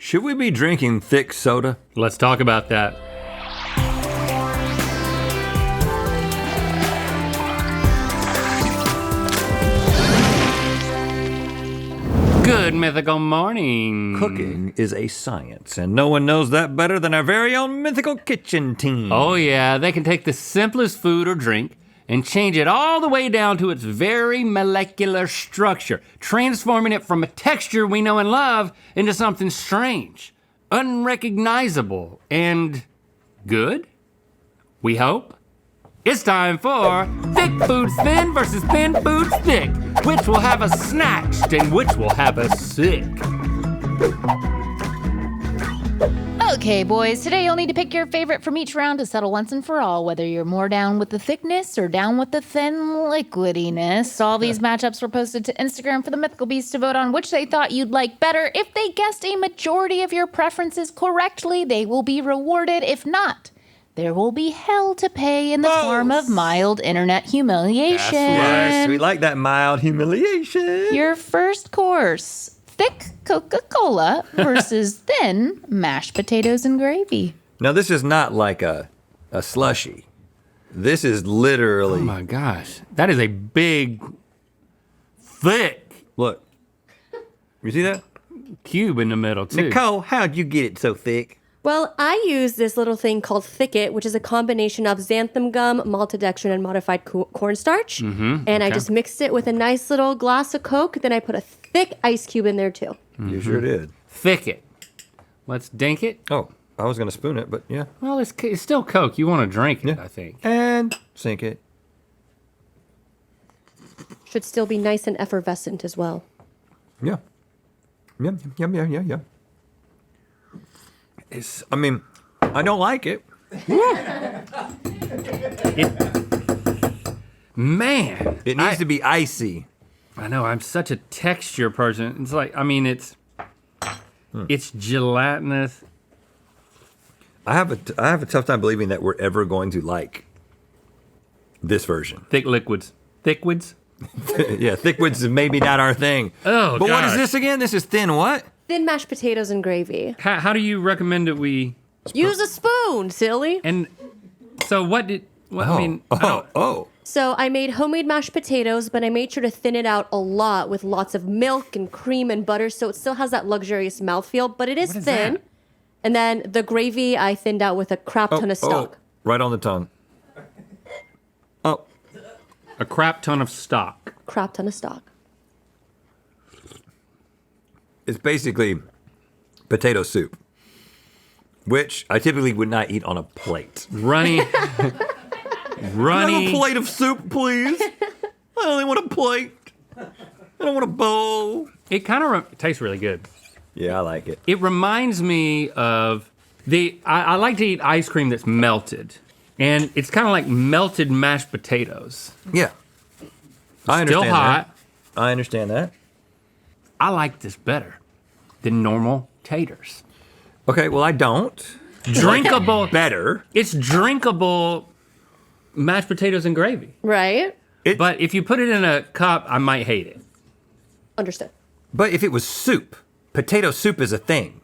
Should we be drinking thick soda? Let's talk about that. Good mythical morning. Cooking is a science, and no one knows that better than our very own Mythical Kitchen team. Oh yeah, they can take the simplest food or drink and change it all the way down to its very molecular structure, transforming it from a texture we know and love into something strange, unrecognizable, and good, we hope. It's time for Thick Foods Thin versus Thin Foods Thick. Which will have us snatched and which will have us sick. Okay, boys, today you'll need to pick your favorite from each round to settle once and for all, whether you're more down with the thickness or down with the thin liquidiness. All these matchups were posted to Instagram for the Mythical Beasts to vote on which they thought you'd like better. If they guessed a majority of your preferences correctly, they will be rewarded. If not, there will be hell to pay in the form of mild internet humiliation. Yes, we like that mild humiliation. Your first course, thick Coca-Cola versus thin mashed potatoes and gravy. Now, this is not like a slushy. This is literally... Oh my gosh, that is a big, thick Look, you see that? cube in the middle too. Nicole, how'd you get it so thick? Well, I use this little thing called Thicket, which is a combination of xanthan gum, maltodextrin, and modified cornstarch. And I just mixed it with a nice little glass of Coke. Then I put a thick ice cube in there too. You sure did. Thick it. Let's dink it. Oh, I was gonna spoon it, but yeah. Well, it's still Coke. You want to drink it, Yeah. I think. And sink it. Should still be nice and effervescent as well. Yeah. Yeah. I mean, I don't like it. Man, It needs to be icy. I know, I'm such a texture person. It's like, I mean, it's gelatinous. I have a tough time believing that we're ever going to like this version. Thick liquids. Thickwoods? Yeah, thickwoods is maybe not our thing. Oh, but what is gosh. this again? This is thin what? Thin mashed potatoes and gravy. How do you recommend that we... Use a spoon, silly. And so what did... Well, I mean, I don't- oh. So I made homemade mashed potatoes, but I made sure to thin it out a lot with lots of milk and cream and butter, so it still has that luxurious mouthfeel, but it is What is thin. that? And then the gravy I thinned out with a crap ton of stock. Right on the tongue. Oh, a crap ton of stock. Crap ton of stock. it's basically potato soup, which I typically would not eat on a plate. Runny. Another plate of soup, please. I only want a plate. I don't want a bowl. It kind of tastes really good. Yeah, I like it. It reminds me of I like to eat ice cream that's melted. And it's kind of like melted mashed potatoes. Yeah. I understand Still hot. that. I understand that. I like this better than normal taters. Okay, well, I don't. Drinkable. Better. It's drinkable mashed potatoes and gravy. Right? But if you put it in a cup, I might hate it. Understood. But if it was soup, potato soup is a thing.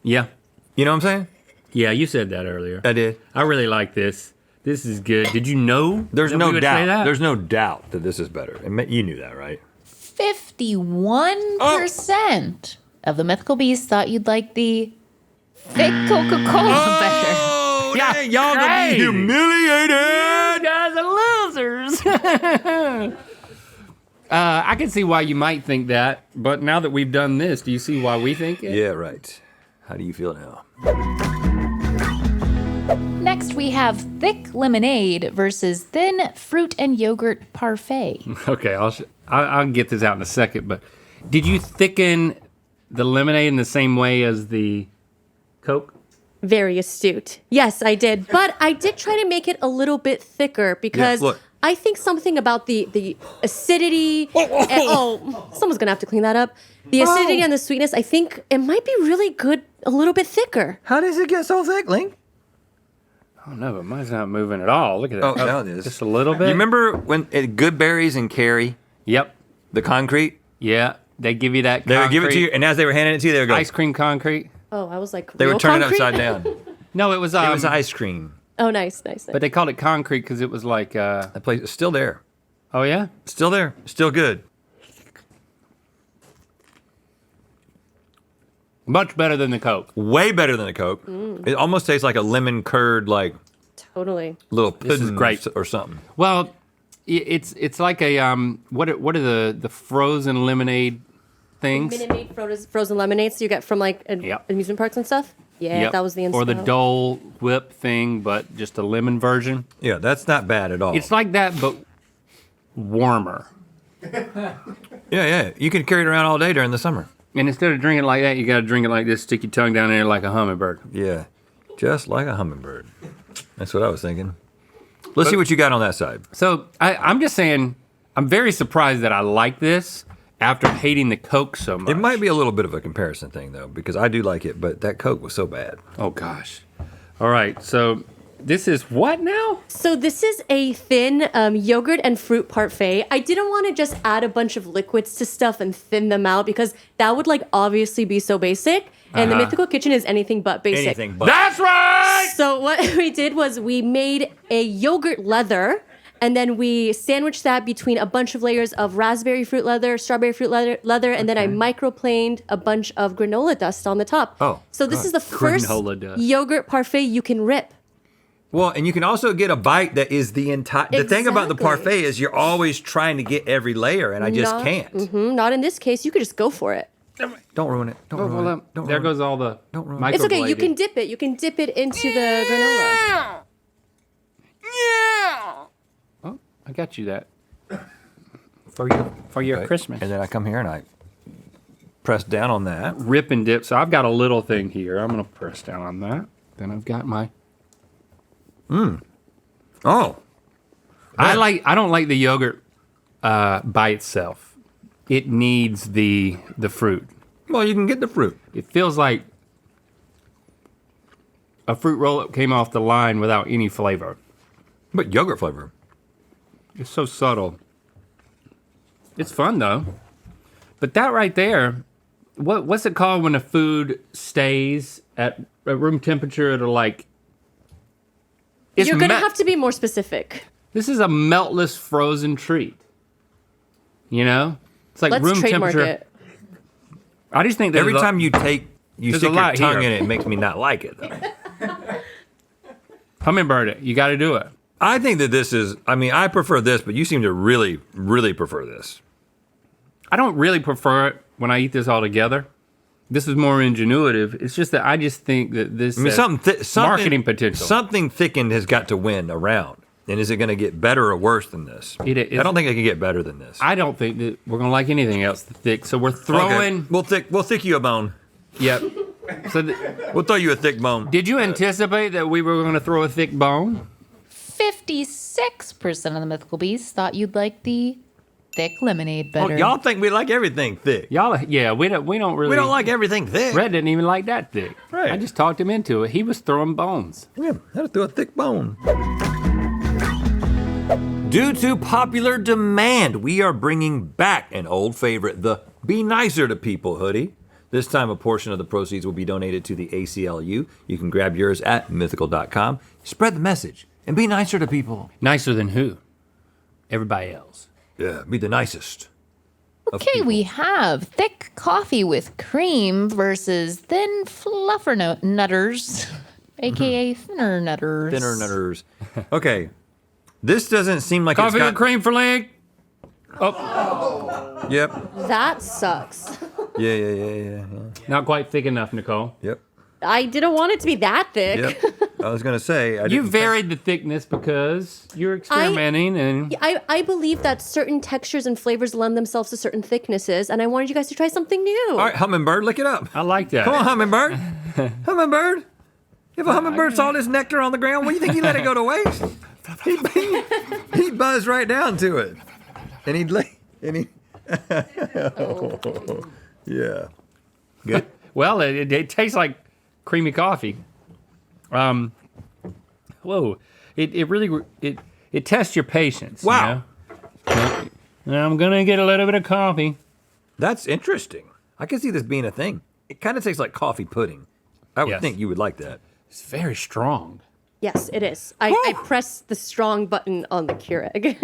Yeah. You know what I'm saying? Yeah, you said that earlier. I did. I really like this. This is good. Did you know? There's that no we would say doubt. that? There's no doubt that this is better. You knew that, right? 51% of the Mythical Beasts thought you'd like the thick Coca-Cola better. Oh, Yeah, y'all gonna be crazy. humiliated. You guys are losers. I can see why you might think that, but now that we've done this, do you see why we think it? Yeah, right. How do you feel now? Next, we have thick lemonade versus thin fruit and yogurt parfait. Okay, I'll get this out in a second, but did you thicken the lemonade in the same way as the Coke? Very astute. Yes, I did. But I did try to make it a little bit thicker because look. I think something about the acidity. Someone's going to have to clean that up. The acidity and the sweetness, I think it might be really good a little bit thicker. How does it get so thick, Link? Oh no, but mine's not moving at all. Look at that. Oh, now it is. Just a little bit. You remember when at Good Berries and Carrie, Yep. the concrete? Yeah. They give you that. They would give it to you, and as they were handing it to you, they would go. Ice cream concrete. Oh, I was like, They real would turn concrete? it upside down. No, it was It was ice cream. Oh, nice. but they called it concrete because it was like. That place is still there. Oh yeah. Still there. Still good. Much better than the Coke. Way better than a Coke. It almost tastes like a lemon curd, like Totally. little This is pudding great. or something. Well, it's like a what are the frozen lemonade things? Minute Maid frozen lemonades you get from like Yep. amusement parks and stuff. Yeah, Yep. that was the Or the inspo. Dole Whip thing, but just a lemon version. Yeah, that's not bad at all. It's like that, but warmer. yeah. You can carry it around all day during the summer. And instead of drinking it like that, you got to drink it like this. Stick your tongue down there like a hummingbird. Yeah, just like a hummingbird. That's what I was thinking. Let's see what you got on that side. So I'm just saying, I'm very surprised that I like this after hating the Coke so much. It might be a little bit of a comparison thing, though, because I do like it, but that Coke was so bad. Oh gosh. All right. So this is what now? So this is a thin yogurt and fruit parfait. I didn't want to just add a bunch of liquids to stuff and thin them out because that would like obviously be so basic. And the Mythical Kitchen is anything but basic. Anything but. That's right. So what we did was we made a yogurt leather and then we sandwiched that between a bunch of layers of raspberry fruit leather, strawberry fruit leather, and then I microplaned a bunch of granola dust on the top. Oh, So this is the first Granola dust. yogurt parfait you can rip. Well, and you can also get a bite that is the entire. The thing about the Exactly. parfait is you're always trying to get every layer, and I just can't. Not in this case. You could just go for it. Don't ruin it. Don't ruin it. Don't there ruin goes all the Don't ruin it. It's okay. You microblading. can dip it. You can dip it into the granola. Oh, I got you that for your Right. Christmas. And then I come here and I press down on that. Rip and dip. So I've got a little thing here. I'm gonna press down on that. Then I've got my. Oh, I don't like the yogurt by itself. It needs the fruit. well, you can get the fruit. It feels like a fruit roll-up came off the line without any flavor. But yogurt flavor. It's so subtle. It's fun though. But that right there, what's it called when the food stays at room temperature? It'll like. It's You're gonna melt- have to be more specific. This is a meltless frozen treat. You know, it's like Let's room trademark temperature. it. I just think Every time you stick there's your a lot tongue here. in it, it makes me not like it, though. hummingbird it. You got to do it. I think that this is, I mean, I prefer this, but you seem to really, really prefer this. I don't really prefer it when I eat this all together. This is more ingenuitive. It's just that I just think that this I mean, has something marketing potential. Something thickened has got to win around. And is it going to get better or worse than this? It is. I don't think it can get better than this. I don't think that we're gonna like anything else thick. So we're throwing. Okay. We'll thick you a bone. Yep. So We'll throw you a thick bone. did you anticipate that we were gonna throw a thick bone? 56% of the mythical beasts thought you'd like the thick lemonade better. Oh, y'all think we like everything thick. Y'all, yeah, we don't really. We don't like everything thick. Red didn't even like that thick. Right. I just talked him into it. He was throwing bones. Yeah, had to throw a thick bone. Due to popular demand, we are bringing back an old favorite, the Be Nicer to People hoodie. This time, a portion of the proceeds will be donated to the ACLU. You can grab yours at mythical.com. Spread the message and be nicer to people. Nicer than who? Everybody else. Yeah, be the nicest. of Okay, people. we have thick coffee with cream versus thin fluffer nutters, aka thinner nutters. Thinner nutters. Okay, this doesn't seem like Coffee it's with got... cream for Link. Yep. That sucks. Yeah. Not quite thick enough, Nicole. Yep. I didn't want it to be that thick. Yep. I was gonna say I You didn't think- varied the thickness because you're experimenting and I believe that certain textures and flavors lend themselves to certain thicknesses, and I wanted you guys to try something new. All right, hummingbird, lick it up. I like that. Come on, hummingbird. Hummingbird. If a hummingbird saw this nectar on the ground, what do you think he let it go to waste? He'd buzz right down to it, and he'd lick. And he. Yeah. Good. Well, it tastes like creamy coffee. Whoa, it really tests your patience. Wow. You know? Now I'm gonna get a little bit of coffee. That's interesting. I can see this being a thing. It kind of tastes like coffee pudding. I would Yes. think you would like that. It's very strong. Yes, it is. I pressed the strong button on the Keurig.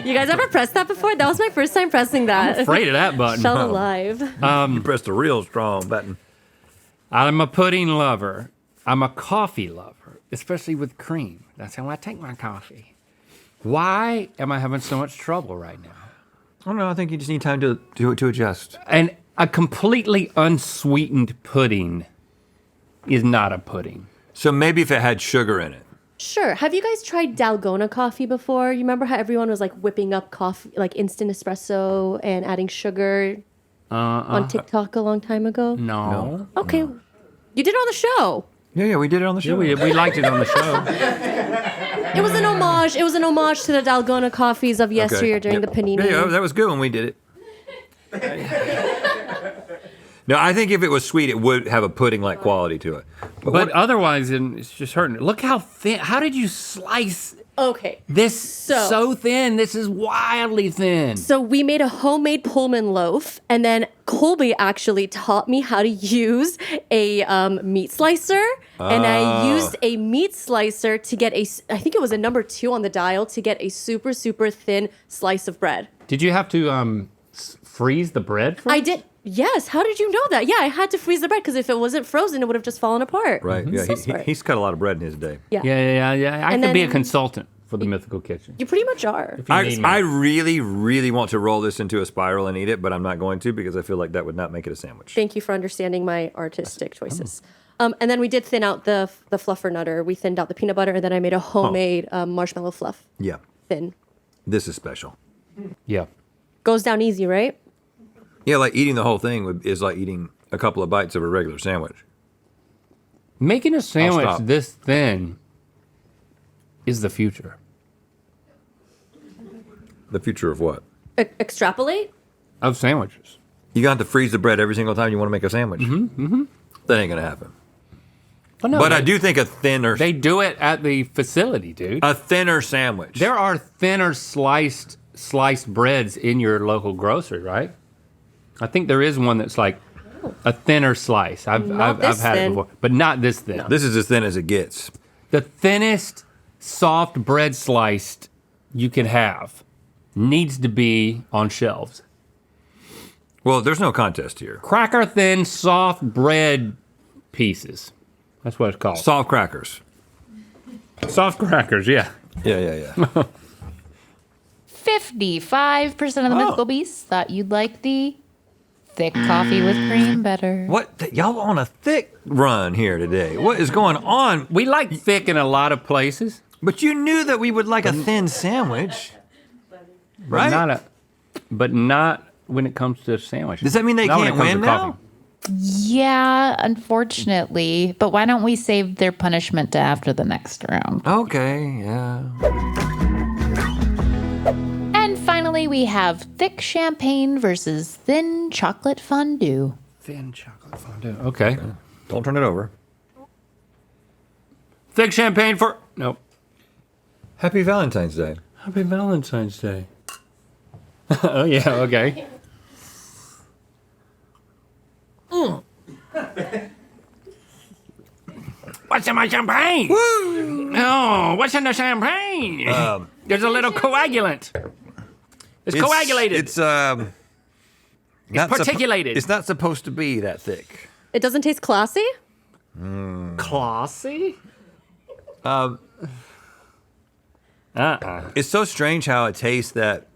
You guys ever pressed that before? That was my first time pressing that. Afraid of that button. Shell alive. You pressed a real strong button. I'm a pudding lover. I'm a coffee lover, especially with cream. That's how I take my coffee. Why am I having so much trouble right now? I don't know. I think you just need time to adjust. And a completely unsweetened pudding is not a pudding. So maybe if it had sugar in it. Sure. Have you guys tried Dalgona coffee before? You remember how everyone was like whipping up coffee, like instant espresso and adding sugar on TikTok a long time ago? No. Okay. You did it on the show. Yeah, we did it on the show. Yeah, we liked it on the show. It was an homage. It was an homage to the Dalgona coffees of yesteryear during Yep. the panini. Yeah, that was good when we did it. No, I think if it was sweet, it would have a pudding-like quality to it. But otherwise, it's just hurting. Look how thin. How did you slice Okay. this So- so thin? This is wildly thin. So we made a homemade Pullman loaf, and then Colby actually taught me how to use a meat slicer, and I used a meat slicer to get I think it was a number 2 on the dial to get a super, super thin slice of bread. Did you have to freeze the bread first? I did. Yes. How did you know that? Yeah, I had to freeze the bread because if it wasn't frozen, it would have just fallen apart. Right, yeah, So smart. he's cut a lot of bread in his day. Yeah. Yeah. I And could be a then- consultant for the Mythical Kitchen. You pretty much are. I really, really want to roll this into a spiral and eat it, but I'm not going to because I feel like that would not make it a sandwich. Thank you for understanding my artistic choices. And then we did thin out the fluffer nutter. We thinned out the peanut butter, and then I made a homemade marshmallow fluff. Yeah, Thin. this is special. Yeah. Goes down easy, right? Yeah, like eating the whole thing is like eating a couple of bites of a regular sandwich. Making a sandwich stop. this thin is the future. The future of what? Extrapolate? Of sandwiches. You got to freeze the bread every single time you want to make a sandwich. That ain't gonna happen. Well, no, But I do think a thinner They do it at the facility, dude. sandwich. There are thinner sliced breads in your local grocery, right? I think there is one that's like a thinner slice. I've this had thin. it before, but not this thin. This is as thin as it gets. The thinnest soft bread sliced you can have needs to be on shelves. Well, there's no contest here. Cracker thin soft bread pieces. That's what it's called. Soft crackers. Soft crackers, yeah. Yeah. 55% of the Mythical Beasts thought you'd like the thick coffee with cream better. What? Y'all on a thick run here today. What is going on? We like thick in a lot of places, But you knew that we would like a thin sandwich. Right? but not when it comes to sandwiches. Does that mean they Not when can't it comes win to now? coffee. Yeah, unfortunately. But why don't we save their punishment to after the next round? Okay, yeah. And finally, we have thick champagne versus thin chocolate fondue. Thin chocolate fondue. Okay. Don't turn it over. Thick champagne for nope. Happy Valentine's Day. Happy Valentine's Day. Oh yeah, okay. What's in my champagne? Woo! Oh, what's in the champagne? There's a little coagulant. It's coagulated. It's not particulated. it's not supposed to be that thick. It doesn't taste classy? Classy? It's so strange how it tastes that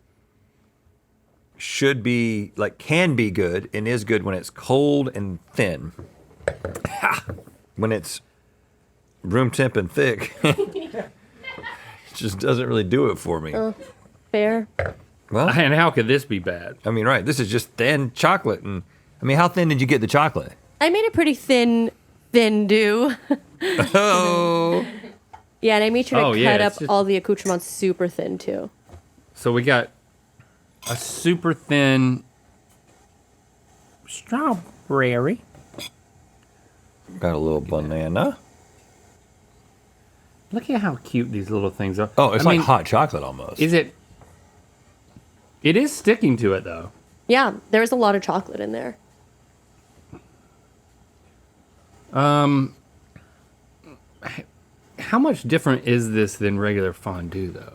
should be like can be good and is good when it's cold and thin. When it's room temp and thick, it just doesn't really do it for me. Fair. Well, And how could this be bad? I mean, right? This is just thin chocolate, and I mean, how thin did you get the chocolate? I made a pretty thin dew. Oh, Yeah, and I made sure to Oh, yeah, cut up it's just- all the accoutrements super thin too. So we got a super thin strawberry. got a little banana. Look at how cute these little things are. Oh, it's I like mean, hot chocolate almost. Is it? It is sticking to it though. Yeah, there's a lot of chocolate in there. How much different is this than regular fondue, though?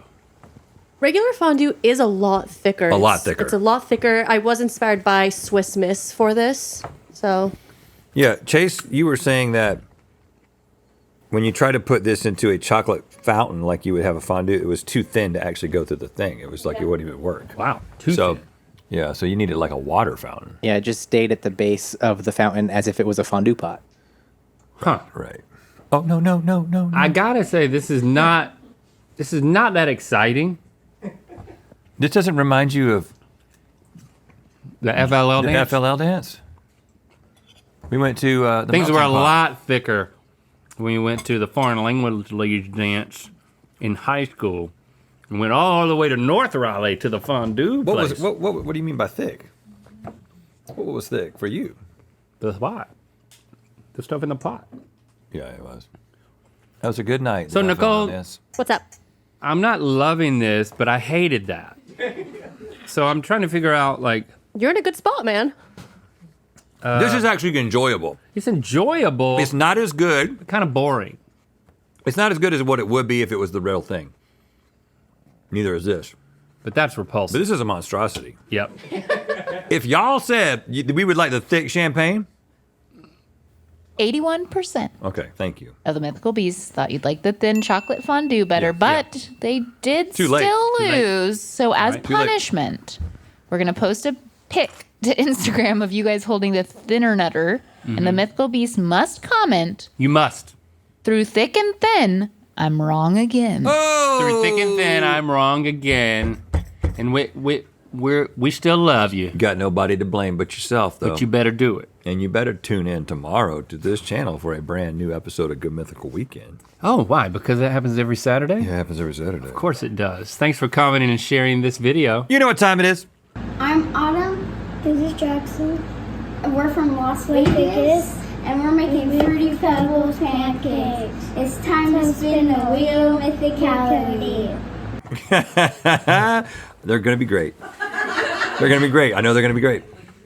Regular fondue is a lot thicker. A lot thicker. It's a lot thicker. I was inspired by Swiss Miss for this. So, Yeah, Chase, you were saying that when you try to put this into a chocolate fountain like you would have a fondue, it was too thin to actually go through the thing. It was like it wouldn't even work. Wow, So, thin. yeah, so you needed like a water fountain. Yeah, it just stayed at the base of the fountain as if it was a fondue pot. Huh. Right. Oh, no. I gotta say, this is not that exciting. This doesn't remind you of The FLL the dance. FLL dance? We went to the Things were a melting pot. lot thicker when we went to the foreign language dance in high school. We went all the way to North Raleigh to the fondue What place. what do you mean by thick? What was thick for you? The pot. The stuff in the pot. Yeah, it was. That was a good night. So, the FLL Nicole- dance. what's up? I'm not loving this, but I hated that. So I'm trying to figure out, like, You're in a good spot, man. This is actually enjoyable. it's enjoyable, It's not as good. kind of boring. It's not as good as what it would be if it was the real thing. Neither is this. But that's But repulsive. this is a monstrosity. Yep. If y'all said we would like the thick champagne, 81% okay, thank you. of the Mythical Beasts thought you'd like the thin chocolate fondue better, but they did Too late. still Too late. lose. So as Right. Too late. punishment, we're gonna post a pic to Instagram of you guys holding the thinner nutter, and the Mythical Beast must comment You must. through thick and thin. I'm wrong again. Through thick and thin, I'm wrong again. And we still love you. You got nobody to blame but yourself, though. But you better do it. And you better tune in tomorrow to this channel for a brand new episode of Good Mythical Weekend. Oh, why? Because that happens every Saturday? It happens every Saturday. Of course it does. Thanks for commenting and sharing this video. You know what time it is? I'm Autumn. This is Jackson. We're from Las Vegas. And we're making Fruity Pebbles pancakes. It's time to spin the wheel of mythicality. They're going to be great. They're going to be great. I know they're going to be great.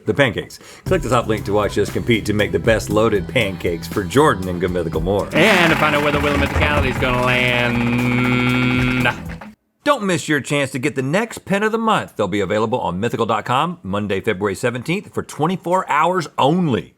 The pancakes. Click the top link to watch us compete to make the best loaded pancakes for Jordan and Good Mythical more. And to find out where the wheel of mythicality is going to land. Don't miss your chance to get the next pen of the month. They'll be available on mythical.com Monday, February 17th for 24 hours only.